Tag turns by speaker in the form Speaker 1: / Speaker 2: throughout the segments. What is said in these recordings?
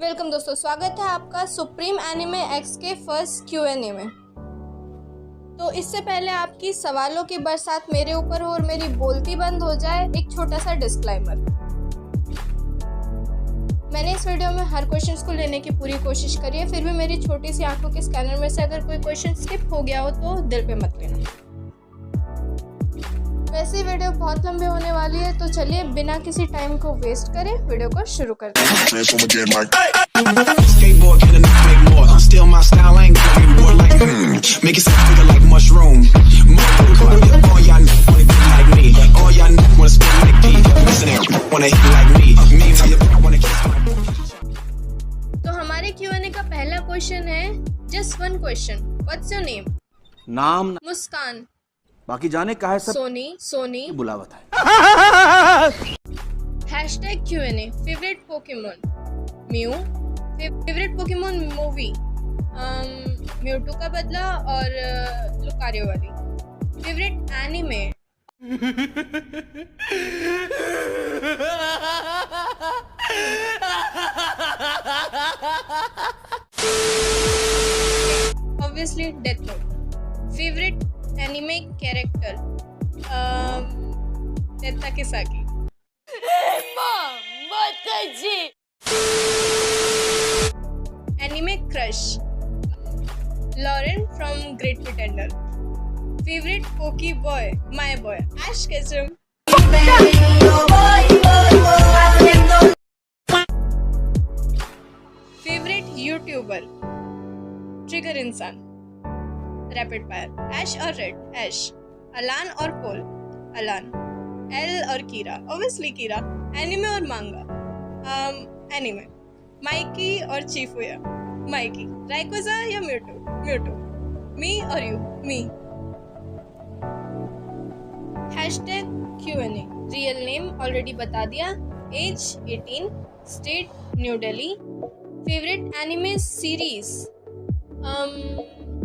Speaker 1: Welcome दोस्तों, स्वागत है आपका सुप्रीम एनिमे एक्स के फर्स्ट Q&A में। तो इससे पहले आपकी सवालों की बरसात मेरे ऊपर हो और मेरी बोलती बंद हो जाए, एक छोटा सा डिस्क्लेमर। मैंने इस वीडियो में हर क्वेश्चंस को लेने की पूरी कोशिश करी है, फिर भी मेरी छोटी सी आंखों के स्कैनर में से अगर कोई क्वेश्चन स्किप हो गया हो तो दिल पे मत लेना। वैसे ही वीडियो बहुत लंबी होने वाली है, तो चलिए बिना किसी टाइम को वेस्ट करे वीडियो को शुरू करते हैं। तो हमारे Q&A का पहला क्वेश्चन है, just one question, what's your name?
Speaker 2: नाम
Speaker 1: मुस्कान।
Speaker 2: बाकी जाने का है सब
Speaker 1: सोनी
Speaker 2: बुलावत है।
Speaker 1: Hashtag Q&A, favourite Pokemon Mew, favourite Pokemon movie Mewtwo का बदला और लुकारियो वाली, favourite anime obviously Death Note, favourite anime character Tetta Kisaki. Anime crush Lauren from Great Pretender, favourite poke boy my boy Ash Ketchum, favourite YouTuber Triggered Insaan, rapid fire Ash और red ऐश, अलान और पोल अलान, L और कीरा obviously कीरा, anime और मांगा anime, Mikey और चीफुया Mikey, राइकोजा या म्यूटू, मी और you me. Hashtag Q&A, real name already बता दिया, age 18, state New Delhi, favourite anime series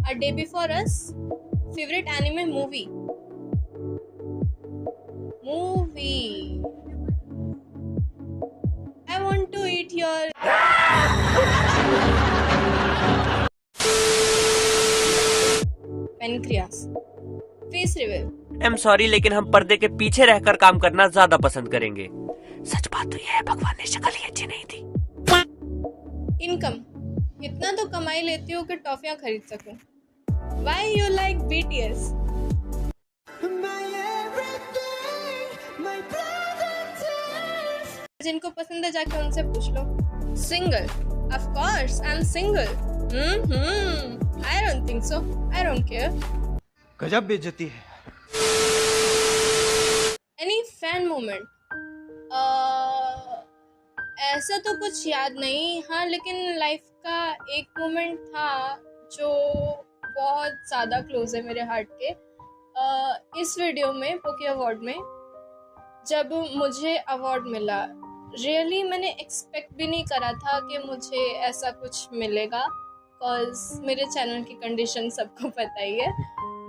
Speaker 1: A Day Before Us, favorite anime movie I want to eat your pancreas, face reveal,
Speaker 3: I'm sorry, लेकिन हम पर्दे के पीछे रहकर काम करना ज्यादा पसंद करेंगे। सच बात तो यह है, भगवान ने शक्ल ही अच्छी नहीं थी।
Speaker 1: इनकम, इतना तो कमाई लेती हो कि टॉफियां खरीद सकूं। Why you like BTS? जिनको पसंद है जाके उनसे पूछ लो। Single, of course I'm single. I don't think so. I don't care.
Speaker 2: गजब बेइज्जती है।
Speaker 1: Any fan moment? ऐसा तो कुछ याद नहीं, हाँ, लेकिन लाइफ का एक मोमेंट था जो बहुत ज़्यादा क्लोज है मेरे हार्ट के। इस वीडियो में पोके अवार्ड में जब मुझे अवार्ड मिला, रियली मैंने एक्सपेक्ट भी नहीं करा था कि मुझे ऐसा कुछ मिलेगा, बिकॉज मेरे चैनल की कंडीशन सबको पता ही है।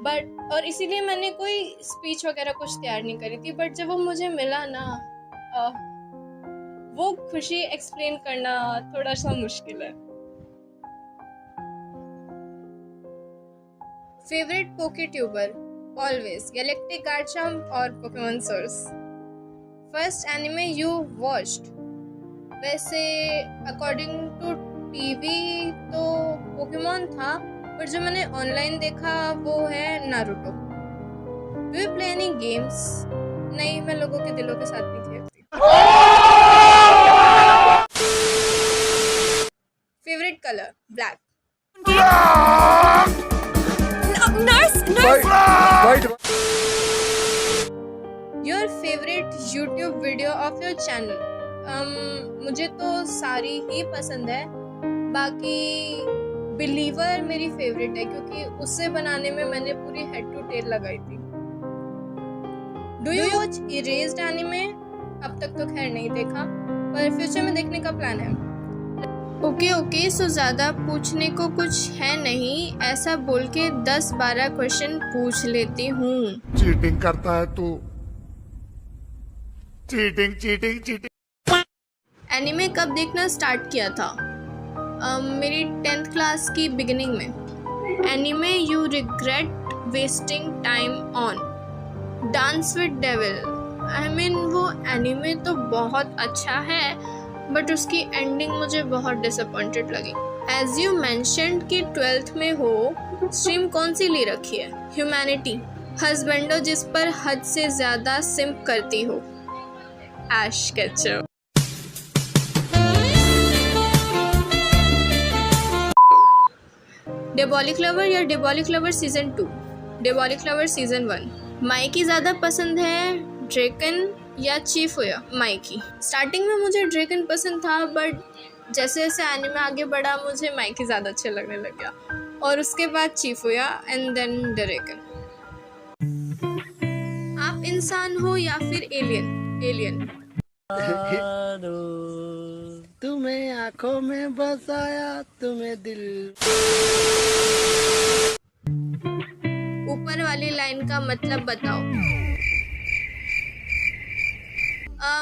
Speaker 1: बट और इसीलिए मैंने कोई स्पीच वगैरह कुछ तैयार नहीं करी थी, बट जब वो मुझे मिला ना, वो खुशी एक्सप्लेन करना थोड़ा सा मुश्किल है। फेवरेट पोके ट्यूबर ऑलवेज गैलेक्टिक गार्चम्प और Pokemon source, first anime you watched, वैसे अकॉर्डिंग टू टीवी तो पोकेमॉन था, पर जो मैंने ऑनलाइन देखा वो है Naruto. Do you play any games? नहीं, मैं लोगों के दिलों के साथ नहीं खेलती। Favourite colour black, your favourite YouTube video of your channel? मुझे तो सारी ही पसंद है, बाकी बिलीवर मेरी फेवरेट है क्योंकि उससे बनाने में मैंने पूरी हेड टू टेल लगाई थी। Do you watch erased anime? अब तक तो खैर नहीं देखा, पर फ्यूचर में देखने का प्लान है। ओके, सो ज़्यादा पूछने को कुछ है नहीं, ऐसा बोल के 10-12 क्वेश्चन पूछ लेती हूँ।
Speaker 4: चीटिंग करता है तू, चीटिंग।
Speaker 1: एनिमे कब देखना स्टार्ट किया था? मेरी 10th क्लास की बिगिनिंग में। Anime you regret wasting time on, dance with devil. I mean वो एनिमे तो बहुत अच्छा है बट उसकी एंडिंग मुझे बहुत डिसअपॉइंटेड लगी। एज यू मैंशनड कि 12th में हो, स्ट्रीम कौन सी ले रखी है? ह्यूमैनिटी। हस्बैंडो जिस पर हद से ज़्यादा सिम्प करती हो, ऐश केचप। डिबॉलिक लवर या Diabolik Lover season 2? Diabolik Lover season 1। Mikey ज़्यादा पसंद है ड्रेकन या चीफुया? माइकी। स्टार्टिंग में मुझे ड्रेकन पसंद था बट जैसे जैसे एनिमे आगे बढ़ा मुझे माइकी ज़्यादा अच्छा लगने लग गया, और उसके बाद चीफुया एंड देन ड्रेकन। आप इंसान हो या फिर एलियन? एलियन।
Speaker 4: तुम्हें आंखों में बसाया, तुम्हें दिल।
Speaker 1: ऊपर वाली लाइन का मतलब बताओ।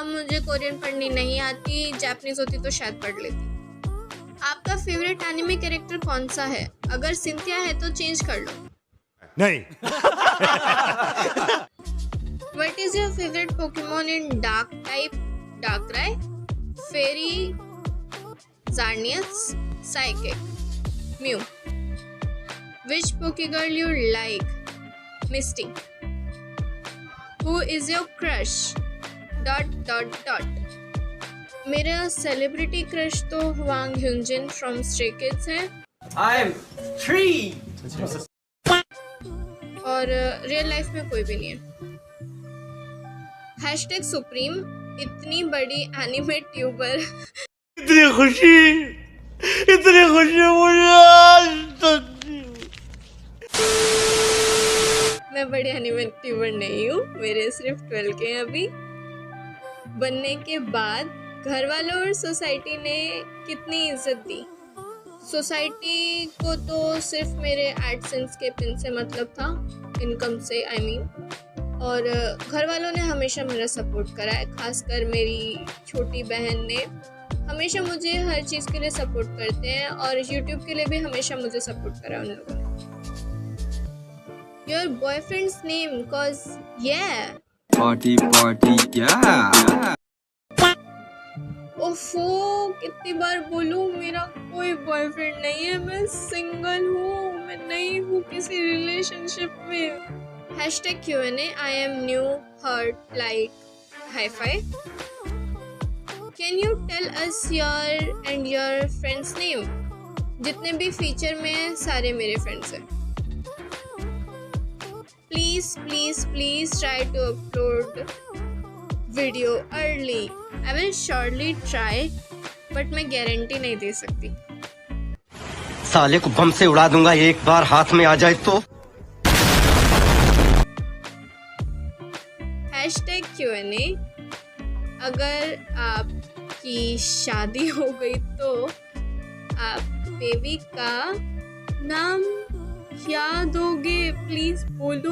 Speaker 1: मुझे कोरियन पढ़नी नहीं आती, जापानीज होती तो शायद पढ़ लेती। आपका फेवरेट एनिमे कैरेक्टर कौन सा है? अगर सिंथिया है तो चेंज कर लो।
Speaker 5: नहीं।
Speaker 1: What is your favorite Pokemon in Dark type? Darkrai, Fairy, Xerneas, Psychic, Mew. Which Pokegirl you like? Misty. Who is your crush? ... मेरा सेलिब्रिटी क्रश तो वांग ह्यूनजिन फ्रॉम स्ट्रे किड्स है।
Speaker 2: I'm 3.
Speaker 1: और रियल लाइफ में कोई भी नहीं है। हैशटैग सुप्रीम, इतनी बड़ी एनिमे ट्यूबर।
Speaker 5: इतनी खुशी मुझे आज तक।
Speaker 1: मैं बड़ी एनिमे ट्यूबर नहीं हूँ, मेरे सिर्फ 12 के हैं अभी। बनने के बाद घर वालों और सोसाइटी ने कितनी इज्जत दी? सोसाइटी को तो सिर्फ मेरे एडसेंस के पिन से मतलब था, इनकम से आई मीन। और घर वालों ने हमेशा मेरा सपोर्ट करा है, खासकर मेरी छोटी बहन ने हमेशा मुझे हर चीज़ के लिए सपोर्ट करते हैं, और यूट्यूब के लिए भी हमेशा मुझे सपोर्ट करा उन लोगों ने। Your boyfriend's name? Cause
Speaker 2: Party, yeah.
Speaker 1: ओफो, कितनी बार बोलूं, मेरा कोई बॉयफ्रेंड नहीं है, मैं सिंगल हूँ, मैं नहीं हूँ किसी रिलेशनशिप में। Hashtag Q&A, I am new, heart, like, high five. Can you tell us your and your friends name? जितने भी फीचर में हैं सारे मेरे फ्रेंड्स हैं। Please try to upload video early. I will surely try, but मैं guarantee नहीं दे सकती।
Speaker 4: साले को बम से उड़ा दूंगा एक बार हाथ में आ जाए तो।
Speaker 1: हैशटैग Q&A, अगर आपकी शादी हो गई तो आप बेबी का नाम क्या दोगे? प्लीज बोलो।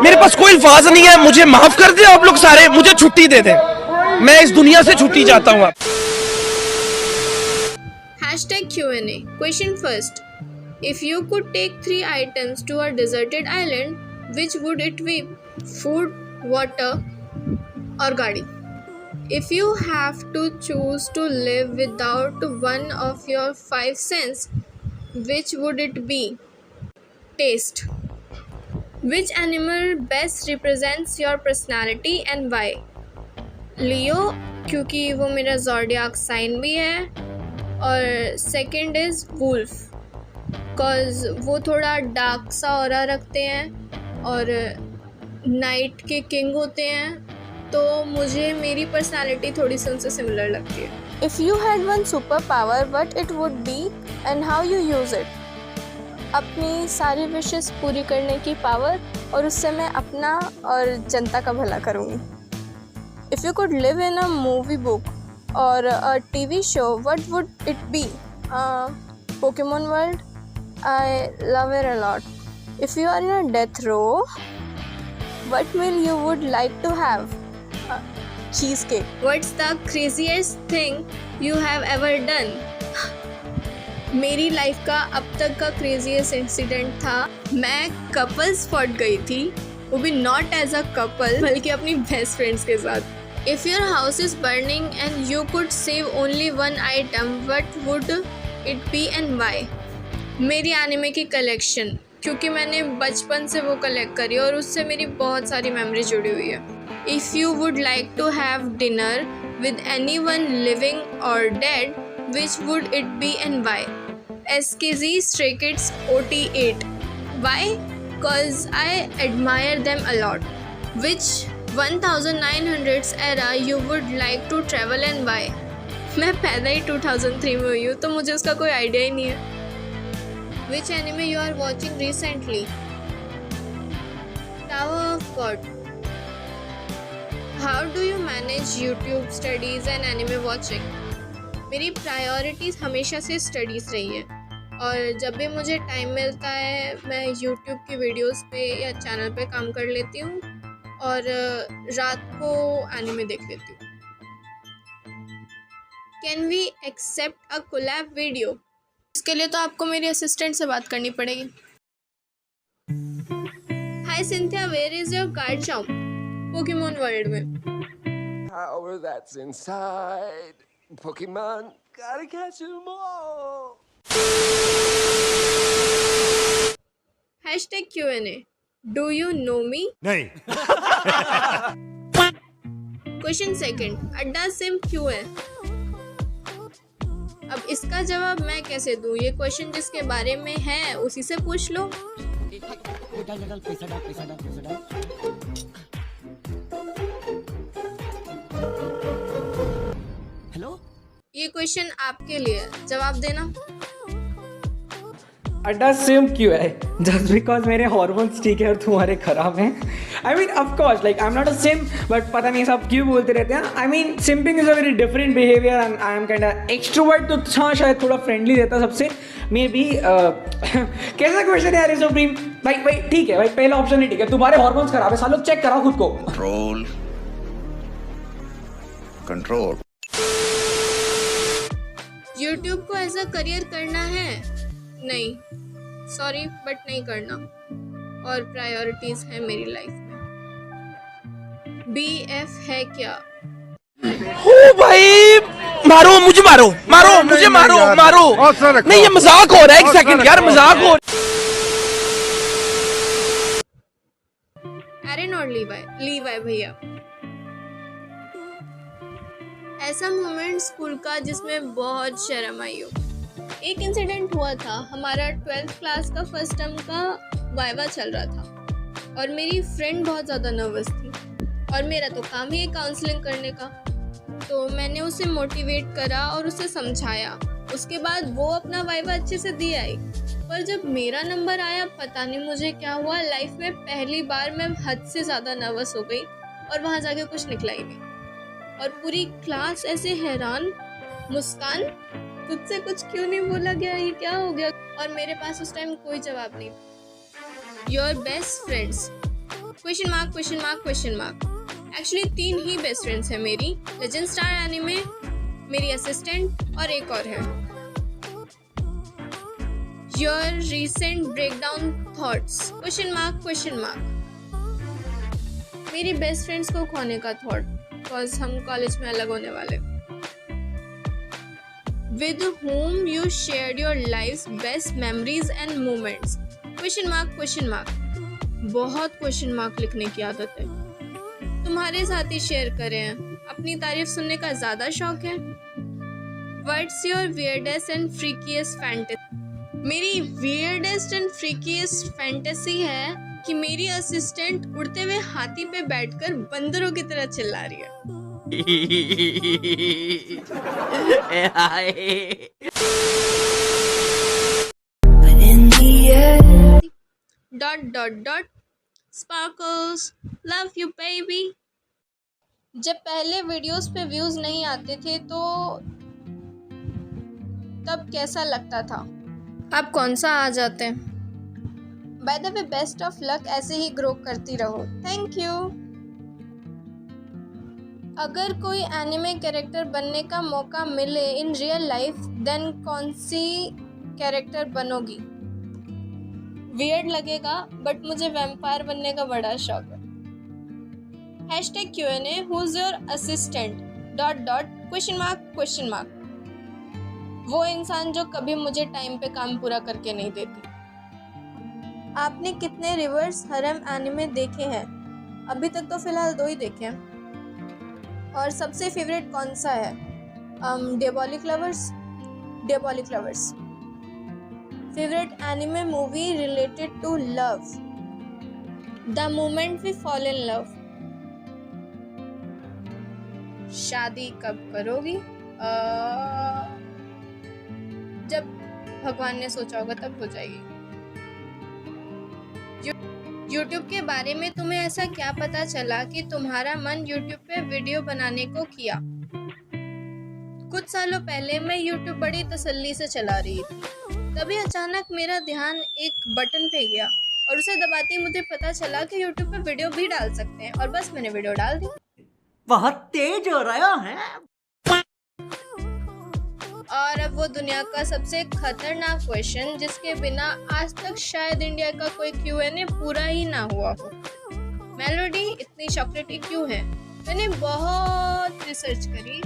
Speaker 6: मेरे पास कोई अल्फाज नहीं है, मुझे माफ कर दे आप लोग सारे, मुझे छुट्टी दे दे, मैं इस दुनिया से छुट्टी चाहता हूँ।
Speaker 1: Hashtag Q&A, question first, if you could take 3 items to a deserted island, which would it be? Food, water और गाड़ी। If you have to choose to live without one of your 5 senses, which would it be? Taste. Which animal best represents your personality and why? Leo, क्योंकि वो मेरा ज़ोडियाक sign भी है, और second is wolf, cause वो थोड़ा dark सा aura रखते हैं और नाइट के किंग होते हैं, तो मुझे मेरी पर्सनालिटी थोड़ी सी उनसे सिमिलर लगती है। If you had one superpower, what it would be and how you use it? अपनी सारी विशेस पूरी करने की पावर, और उससे मैं अपना और जनता का भला करूँगी। If you could live in a movie book or a TV show, what would it be? Pokemon World. I love it a lot. If you are in a death row, what meal you would like to have? Cheesecake. What's the craziest thing you have ever done? मेरी life का अब तक का craziest incident था, मैं couple spot गई थी, वो भी नॉट एज अ कपल बल्कि अपनी बेस्ट फ्रेंड्स के साथ। If your house is burning and you could save only one item, what would it be and why? मेरी एनिमे की कलेक्शन, क्योंकि मैंने बचपन से वो कलेक्ट करी और उससे मेरी बहुत सारी मेमोरी जुड़ी हुई है। If you would like to have dinner with anyone living और dead, which would it be and why? SKZ Stray Kids OT8. Why? Cause I admire them a lot. Which 1900s era you would like to travel and why? मैं पैदा ही 2003 में हुई हूँ तो मुझे उसका कोई आइडिया ही नहीं है। Which anime you are watching recently? Tower of God. How do you manage YouTube studies and anime watching? मेरी प्रायोरिटीज़ हमेशा से स्टडीज़ रही है और जब भी मुझे टाइम मिलता है मैं यूट्यूब की वीडियोस पे या चैनल पे काम कर लेती हूँ और रात को एनिमे देख लेती हूँ। Can we accept a collab video? इसके लिए तो आपको मेरे असिस्टेंट से बात करनी पड़ेगी। Hi Cynthia, where is your Garchomp Pokemon world में?
Speaker 7: Power that's inside Pokemon, gotta catch them all.
Speaker 1: Hashtag Q&A. Do you know me?
Speaker 5: नहीं.
Speaker 1: क्वेश्चन सेकंड, अड्डा सिम क्यों है? अब इसका जवाब मैं कैसे दूं? ये क्वेश्चन जिसके बारे में है उसी से पूछ लो। ये क्वेश्चन आपके लिए है, जवाब देना।
Speaker 8: अड्डा सिम क्यों है? जस्ट बिकॉज मेरे हॉर्मोन्स ठीक है और तुम्हारे खराब हैं। I mean of course like I am not a simp, but पता नहीं सब क्यों बोलते रहते हैं। I mean simping is a very different behaviour and I am kind of extrovert, तो हाँ शायद थोड़ा फ्रेंडली रहता सबसे मे बी। कैसा क्वेश्चन है यार सुप्रीम भाई ठीक है भाई, पहला ऑप्शन ही ठीक है, तुम्हारे हॉर्मोन्स खराब है, सालों चेक कराओ खुद को।
Speaker 5: कंट्रोल।
Speaker 1: यूट्यूब को एज अ करियर करना है? नहीं, सॉरी बट नहीं करना, और प्रायोरिटीज है मेरी लाइफ में। BF है क्या?
Speaker 6: ओ भाई, मारो मुझे, मारो मुझे, मारो। नहीं, ये मजाक हो रहा है, एक सेकंड यार, मजाक हो।
Speaker 1: एरन और लीवाई भैया। ऐसा मोमेंट स्कूल का जिसमें बहुत शर्म आई हो? एक इंसिडेंट हुआ था, हमारा 12th क्लास का फर्स्ट टर्म का वाइवा चल रहा था और मेरी फ्रेंड बहुत ज़्यादा नर्वस थी और मेरा तो काम ही है काउंसलिंग करने का। तो मैंने उसे मोटिवेट करा और उसे समझाया। उसके बाद वो अपना वाइवा अच्छे से दे आई, पर जब मेरा नंबर आया पता नहीं मुझे क्या हुआ, लाइफ में पहली बार मैं हद से ज़्यादा नर्वस हो गई और वहाँ जाके कुछ निकला ही नहीं। और पूरी क्लास ऐसे हैरान, मुस्कान तुझसे कुछ क्यों नहीं बोला गया, ये क्या हो गया? और मेरे पास उस टाइम कोई जवाब नहीं। Your best friends? Question mark question mark question mark. Actually 3 he best friends हैं मेरी, लेजेंड स्टार एनिमे, मेरी असिस्टेंट और एक और है। Your recent breakdown thoughts? Question mark question mark. मेरी बेस्ट फ्रेंड्स को खोने का थॉट, बिकॉज हम कॉलेज में अलग होने वाले। With whom you shared your life's best memories and moments? Question mark question mark. बहुत क्वेश्चन मार्क लिखने की आदत है। तुम्हारे साथ ही शेयर करें, अपनी तारीफ सुनने का ज़्यादा शौक है। What's your weirdest and freakiest fantasy? मेरी weirdest and freakiest fantasy है कि मेरी असिस्टेंट उड़ते हुए हाथी पे बैठकर बंदरों की तरह चिल्ला रही है। ... Sparkles, love you baby। जब पहले वीडियोस पे व्यूज नहीं आते थे तो तब कैसा लगता था? अब कौन सा आ जाते हैं? By the way best of luck, ऐसे ही ग्रो करती रहो। Thank you. अगर कोई एनिमे कैरेक्टर बनने का मौका मिले इन रियल लाइफ, देन कौन सी कैरेक्टर बनोगी? वियर्ड लगेगा बट मुझे वैम्पायर बनने का बड़ा शौक है। #Q&A Who's your assistant? ... question mark. वो इंसान जो कभी मुझे टाइम पे काम पूरा करके नहीं देती। आपने कितने रिवर्स हरम एनिमे देखे हैं? अभी तक तो फिलहाल 2 ही देखे हैं। और सबसे फेवरेट कौन सा है? Diabolic Lovers. Favorite anime movie related to love? The Moment We Fall in Love. शादी कब करोगी? जब भगवान ने सोचा होगा तब हो जाएगी। YouTube के बारे में तुम्हें ऐसा क्या पता चला कि तुम्हारा मन YouTube पे वीडियो बनाने को किया? कुछ सालों पहले मैं YouTube बड़ी तसल्ली से चला रही थी, तभी अचानक मेरा ध्यान एक बटन पे गया और उसे दबाते ही मुझे पता चला कि YouTube पे वीडियो भी डाल सकते हैं, और बस मैंने वीडियो डाल दी।
Speaker 9: बहुत तेज हो रहा है।
Speaker 1: और अब वो दुनिया का सबसे खतरनाक क्वेश्चन जिसके बिना आज तक शायद इंडिया का कोई Q&A पूरा ही ना हुआ हो। मेलोडी इतनी चॉकलेटी क्यों है? मैंने बहुत रिसर्च करी,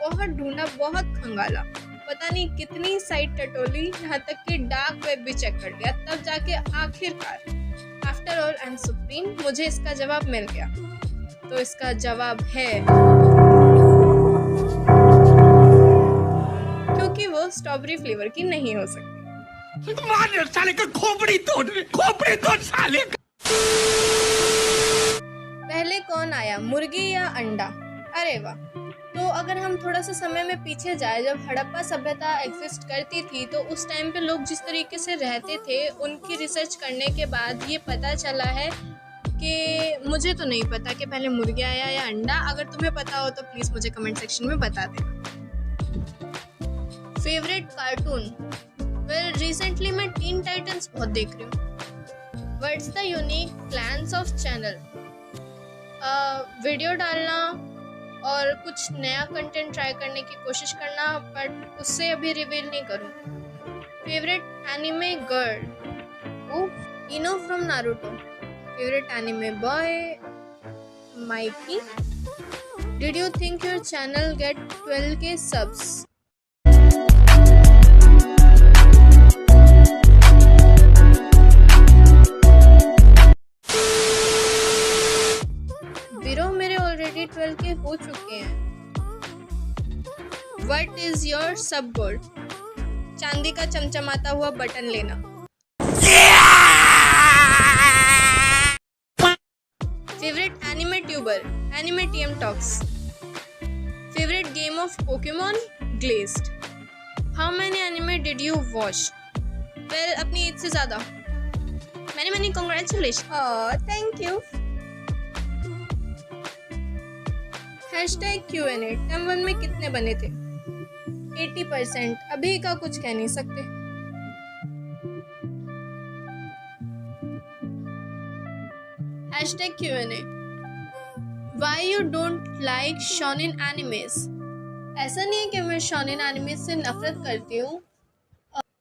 Speaker 1: बहुत ढूंढा, बहुत खंगाला, पता नहीं कितनी साइट टटोली, यहाँ तक कि डार्क वेब भी चेक कर लिया, तब जाके आखिरकार after all I am supreme मुझे इसका जवाब मिल गया। तो इसका जवाब है क्योंकि वो स्ट्रॉबेरी फ्लेवर की नहीं हो सकती।
Speaker 6: साले का खोपड़ी तोड़ साले का।
Speaker 1: पहले कौन आया, मुर्गी या अंडा? अरे वाह। तो अगर हम थोड़ा सा समय में पीछे जाए, जब हड़प्पा सभ्यता एग्जिस्ट करती थी, तो उस टाइम पे लोग जिस तरीके से रहते थे, उनकी रिसर्च करने के बाद ये पता चला है कि मुझे तो नहीं पता कि पहले मुर्गी आया या अंडा। अगर तुम्हें पता हो तो प्लीज़ मुझे कमेंट सेक्शन में बता देना। Favourite cartoon? वेल, रिसेंटली मैं टीन टाइटंस बहुत देख रही हूँ। What's the unique plans of channel? Video डालना और कुछ नया कंटेंट ट्राई करने की कोशिश करना, बट उससे अभी रिवील नहीं करूँ। Favourite anime girl? Ino from Naruto. Favourite anime boy? Mikey. Did you think your channel get 12K subs? बिरो, मेरे ऑलरेडी 12K हो चुके हैं। What is your sub goal? चांदी का चमचमाता हुआ बटन लेना। Favourite anime tuber? Anime TM Talks। Favourite game of Pokemon? Glazed. How many anime did you watch? Well, अपनी एज से ज़्यादा। मैंने congratulation. Thank you. #Q&A term 1 में कितने बने थे? 80%। अभी का कुछ कह नहीं सकते। #Q&A Why you don't like shonen animes? ऐसा नहीं है कि मैं shonen animes से नफरत करती हूँ,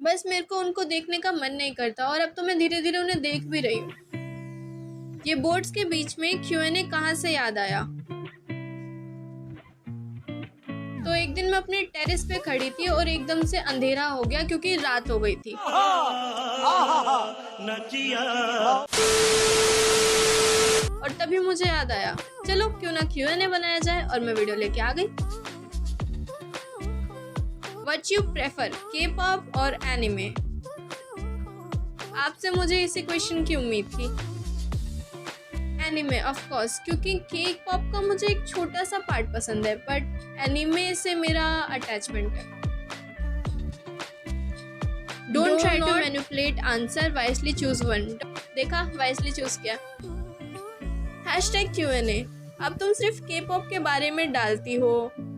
Speaker 1: बस मेरे को उनको देखने का मन नहीं करता, और अब तो मैं धीरे धीरे उन्हें देख भी रही हूँ। ये बोर्ड्स के बीच में Q&A कहाँ से याद आया? तो एक दिन मैं अपने टेरेस पे खड़ी थी और एकदम से अंधेरा हो गया क्योंकि रात हो गई थी। और तभी मुझे याद आया, चलो क्यों ना Q&A बनाया जाए, और मैं वीडियो लेके आ गई। What you prefer, K-pop और एनिमे? आपसे मुझे इसी क्वेश्चन की उम्मीद थी। एनिमे ऑफ कोर्स, क्योंकि K-pop का मुझे एक छोटा सा पार्ट पसंद है, बट एनिमे से मेरा अटैचमेंट है। Don't try to manipulate answer, wisely choose one. देखा, वाइसली चूज किया। #Q&A अब तुम सिर्फ K-pop के बारे में डालती हो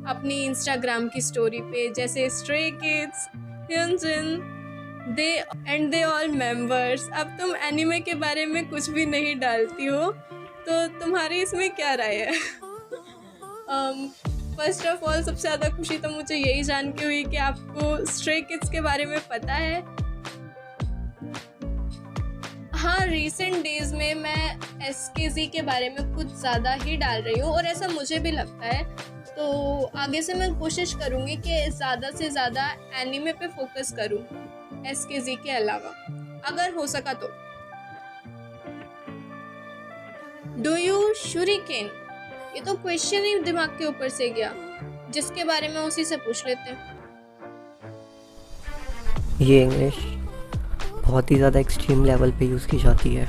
Speaker 1: अपनी इंस्टाग्राम की स्टोरी पे, जैसे stray kids, hyunjin, they all members. अब तुम एनिमे के बारे में कुछ भी नहीं डालती हो, तो तुम्हारी इसमें क्या राय है? फर्स्ट ऑफ ऑल सबसे ज़्यादा खुशी तो मुझे यही जान के हुई कि आपको स्ट्रे किड्स के बारे में पता है। हाँ, रिसेंट डेज में मैं SKZ के बारे में कुछ ज़्यादा ही डाल रही हूँ और ऐसा मुझे भी लगता है। तो आगे से मैं कोशिश करूँगी कि ज़्यादा से ज़्यादा एनीमे पे फोकस करूँ SKZ के अलावा, अगर हो सका तो। Do you shuriken? ये तो क्वेश्चन ही दिमाग के ऊपर से गया, जिसके बारे में उसी से पूछ लेते हैं।
Speaker 10: ये इंग्लिश बहुत ही ज़्यादा एक्सट्रीम लेवल पे यूज़ की जाती है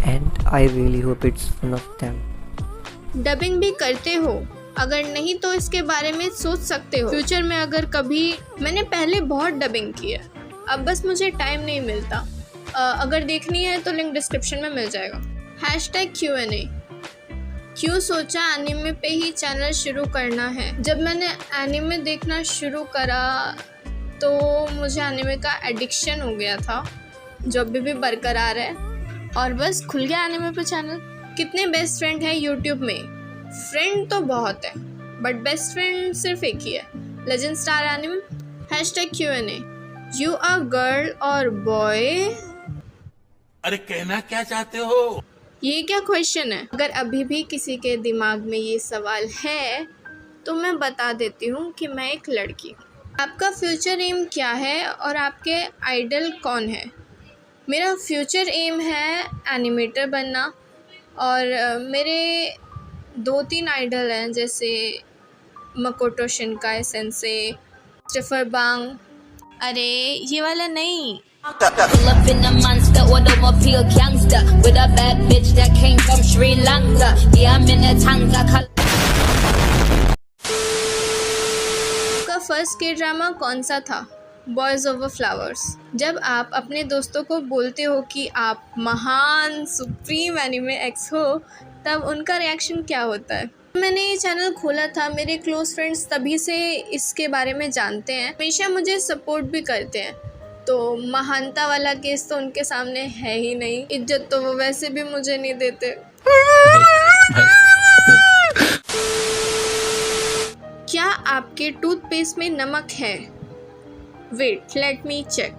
Speaker 10: and I really hope it's one of them.
Speaker 1: Dubbing भी करते हो? अगर नहीं तो इसके बारे में सोच सकते हो फ्यूचर में, अगर कभी। मैंने पहले बहुत डबिंग की है, अब बस मुझे टाइम नहीं मिलता। अगर देखनी है तो लिंक डिस्क्रिप्शन में मिल जाएगा। #Q&A। क्यों सोचा एनीमे पे ही चैनल शुरू करना है? जब मैंने एनीमे देखना शुरू करा तो मुझे एनीमे का एडिक्शन हो गया था, जो अभी भी बरकरार है, और बस खुल गया एनीमे पे चैनल। कितने बेस्ट फ्रेंड हैं यूट्यूब में? फ्रेंड तो बहुत है, बट बेस्ट फ्रेंड सिर्फ एक ही है, legend star anime. #Q&A। You a girl और बॉय?
Speaker 6: अरे कहना क्या चाहते हो?
Speaker 1: ये क्या क्वेश्चन है? अगर अभी भी किसी के दिमाग में ये सवाल है तो मैं बता देती हूँ कि मैं एक लड़की हूँ। आपका फ्यूचर एम क्या है और आपके आइडल कौन है? मेरा फ्यूचर एम है एनिमेटर बनना, और मेरे 2-3 आइडल हैं, जैसे मकोटो शिनकाई सेंसे, क्रिस्टोफर बांग। अरे ये वाला नहीं,
Speaker 11: Pull up in a monster automobile gangster with a bad bitch that came from Sri Lanka. Yeah, I'm in a tanga.
Speaker 1: का फर्स्ट के ड्रामा कौन सा था? Boys over flowers. जब आप अपने दोस्तों को बोलते हो कि आप महान सुप्रीम एनिमे एक्स हो, तब उनका रिएक्शन क्या होता है? मैंने ये चैनल खोला था, मेरे क्लोज फ्रेंड्स तभी से इसके बारे में जानते हैं, हमेशा मुझे सपोर्ट भी करते हैं। तो महानता वाला केस तो उनके सामने है ही नहीं, इज्जत तो वो वैसे भी मुझे नहीं देते। क्या आपके टूथपेस्ट में नमक है? Wait, let me check.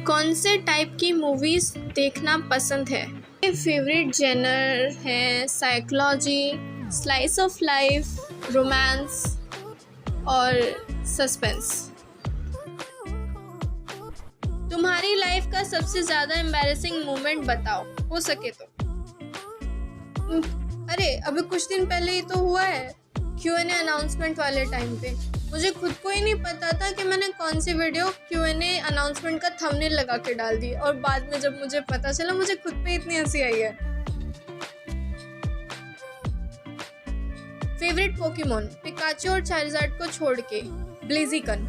Speaker 1: कौन से टाइप की मूवीज देखना पसंद है? मेरे फेवरेट जेनर है psychology, slice of life, romance और सस्पेंस। तुम्हारी लाइफ का सबसे ज़्यादा एम्बैरेसिंग मोमेंट बताओ, हो सके तो। अरे अभी कुछ दिन पहले ही तो हुआ है, Q&A अनाउंसमेंट वाले टाइम पे। मुझे खुद को ही नहीं पता था कि मैंने कौन सी वीडियो Q&A अनाउंसमेंट का थंबनेल लगा के डाल दी, और बाद में जब मुझे पता चला, मुझे खुद पे इतनी हंसी आई है। Favourite Pokemon? पिकाचू और चारिज़ार्ड को छोड़ के ब्लेजिकन।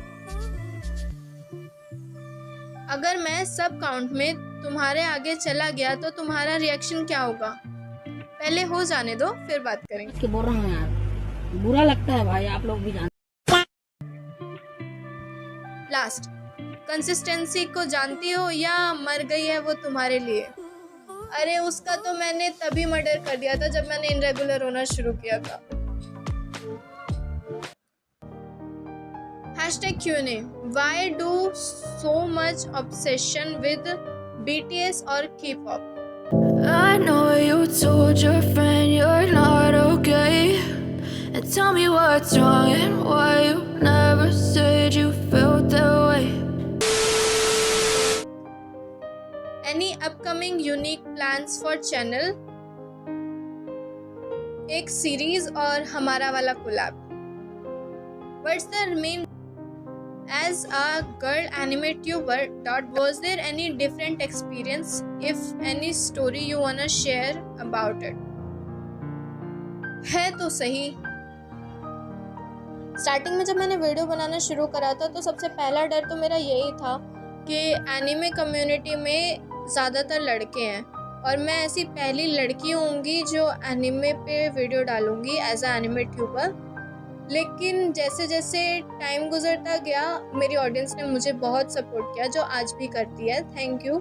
Speaker 1: अगर मैं सब काउंट में तुम्हारे आगे चला गया तो तुम्हारा रिएक्शन क्या होगा? पहले हो जाने दो, फिर बात करेंगे।
Speaker 12: बोल रहा हूँ यार, बुरा लगता है भाई, आप लोग भी जानते।
Speaker 1: लास्ट, कंसिस्टेंसी को जानती हो या मर गई है वो तुम्हारे लिए? अरे उसका तो मैंने तभी मर्डर कर दिया था जब मैंने इनरेगुलर होना शुरू किया था। #Q&A। Why do so much obsession with BTS or K-pop?
Speaker 13: I know you told your friend you're not okay, and tell me what's wrong and why you never said you felt that way.
Speaker 1: Any upcoming unique plans for channel? एक series और हमारा वाला collab. What's the main? As a girl anime tuber, was there any different experience? If any story you wanna share about it? है तो सही। Starting में जब मैंने वीडियो बनाना शुरू करा था तो सबसे पहला डर तो मेरा यही था कि एनिमे कम्युनिटी में ज़्यादातर लड़के हैं और मैं ऐसी पहली लड़की होंगी जो एनिमे पे वीडियो डालूंगी एज अ एनिमे ट्यूबर। लेकिन जैसे जैसे टाइम गुजरता गया मेरी ऑडियंस ने मुझे बहुत सपोर्ट किया, जो आज भी करती है, थैंक यू।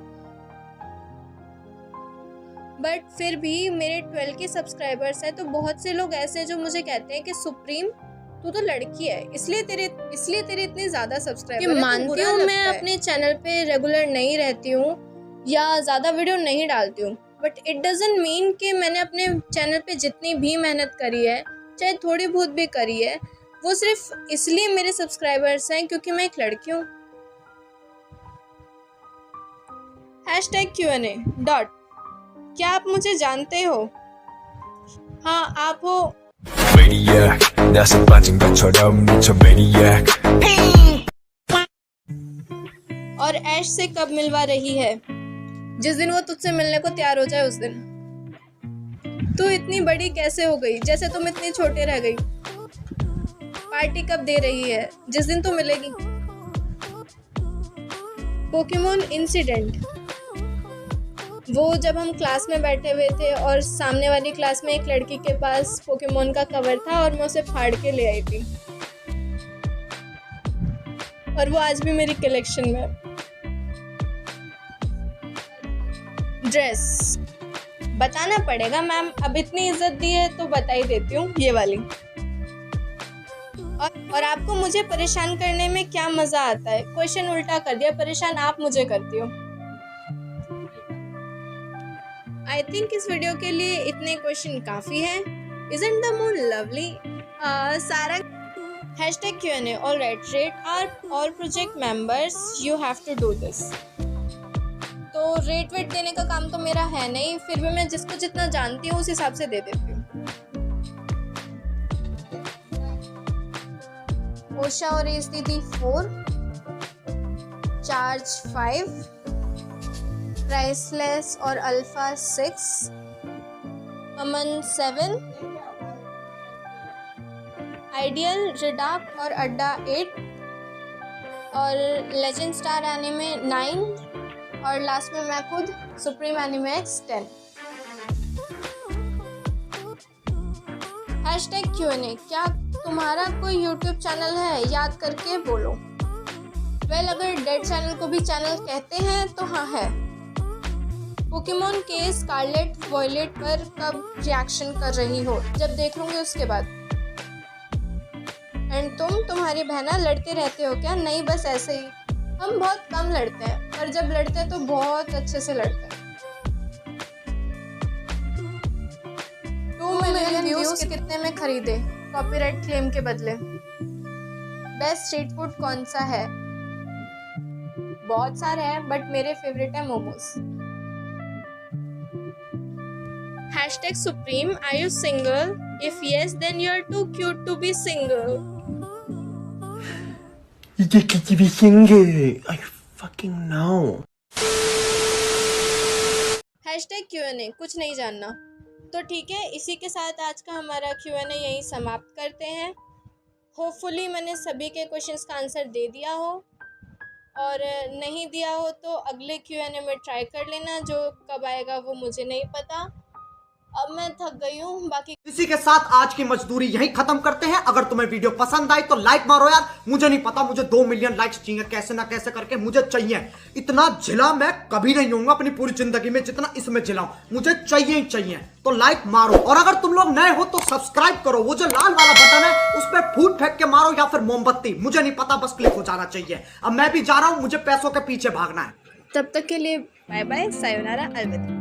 Speaker 1: बट फिर भी मेरे 12 के सब्सक्राइबर्स हैं, तो बहुत से लोग ऐसे जो मुझे कहते हैं कि सुप्रीम तू तो लड़की है इसलिए तेरे इतने ज़्यादा सब्सक्राइबर हैं। मानती हूँ मैं अपने चैनल पे रेगुलर नहीं रहती हूँ या ज़्यादा वीडियो नहीं डालती हूँ, बट इट डजंट मीन कि मैंने अपने चैनल पे जितनी भी मेहनत करी है, चाहे थोड़ी बहुत भी करी है, वो सिर्फ इसलिए मेरे सब्सक्राइबर्स हैं क्योंकि मैं एक लड़की हूँ। #Q&A. क्या आप मुझे जानते हो? हाँ, आप हो। और ऐश से कब मिलवा रही है? जिस दिन वो तुझसे मिलने को तैयार हो जाए उस दिन। तू इतनी बड़ी कैसे हो गई, जैसे तुम इतनी छोटे रह गई। पार्टी कब दे रही है? जिस दिन तू मिलेगी। पोकेमोन इंसिडेंट, वो जब हम क्लास में बैठे हुए थे और सामने वाली क्लास में एक लड़की के पास पोकेमोन का कवर था और मैं उसे फाड़ के ले आई थी, और वो आज भी मेरी कलेक्शन में है। ड्रेस बताना पड़ेगा मैम, अब इतनी इज्जत दी है तो बता ही देती हूँ, ये वाली। और आपको मुझे परेशान करने में क्या मजा आता है? क्वेश्चन उल्टा कर दिया, परेशान आप मुझे करती हो। आई थिंक इस वीडियो के लिए इतने क्वेश्चन काफी हैं। Isn't the moon lovely? सारा #Q&A. Alright, rate all project members. You have to do this. तो रेट वेट देने का काम तो मेरा है नहीं, फिर भी मैं जिसको जितना जानती हूँ उस हिसाब से दे देती हूँ। ओशा और एस दीदी 4, चार्ज 5, प्राइसलेस और अल्फा 6, अमन 7, आइडियल, रिडाक और अड्डा 8, और लेजेंड स्टार एनिमे 9, और लास्ट में मैं खुद सुप्रीम एनिमेक्स 10। #Q&A. क्या तुम्हारा कोई यूट्यूब चैनल है? याद करके बोलो। वेल, अगर डेड चैनल को भी चैनल कहते हैं तो हाँ है। पोकेमोन के स्कारलेट वॉयलेट पर कब रिएक्शन कर रही हो? जब देख लूँगी उसके बाद। एंड तुम्हारी बहना लड़ते रहते हो क्या? नहीं, बस ऐसे ही। हम बहुत कम लड़ते हैं, पर जब लड़ते हैं तो बहुत अच्छे से लड़ते हैं। 2 मिलियन व्यूज कितने में खरीदे कॉपीराइट क्लेम के बदले? बेस्ट स्ट्रीट फूड कौन सा है? बहुत सारे हैं, बट मेरे फेवरेट है momos. #Supreme. Are you single? If yes, then you're too cute to be single.
Speaker 6: You get to be single. I fucking know.
Speaker 1: #Q&A. कुछ नहीं जानना। तो ठीक है, इसी के साथ आज का हमारा Q&A यहीं समाप्त करते हैं। होपफुली मैंने सभी के क्वेश्चंस का आंसर दे दिया हो, और नहीं दिया हो तो अगले Q&A में ट्राई कर लेना। जो कब आएगा वो मुझे नहीं पता। अब मैं थक गई हूँ। बाकी
Speaker 9: इसी के साथ आज की मजदूरी यहीं खत्म करते हैं। अगर तुम्हें वीडियो पसंद आई तो लाइक मारो यार। मुझे नहीं पता, मुझे 2 मिलियन लाइक्स चाहिए, कैसे ना कैसे करके मुझे चाहिए। इतना झिला मैं कभी नहीं होऊंगा अपनी पूरी जिंदगी में जितना इसमें झिलाऊं। मुझे चाहिए ही चाहिए, तो लाइक मारो। और अगर तुम लोग नए हो तो सब्सक्राइब करो। वो जो लाल वाला बटन है उस पर फूट फेंक के मारो या फिर मोमबत्ती, मुझे नहीं पता, बस क्लिक हो जाना चाहिए। अब मैं भी जा रहा हूं, मुझे पैसों के पीछे भागना है।
Speaker 1: तब तक के लिए बाय बाय, सायोनारा, अलविदा।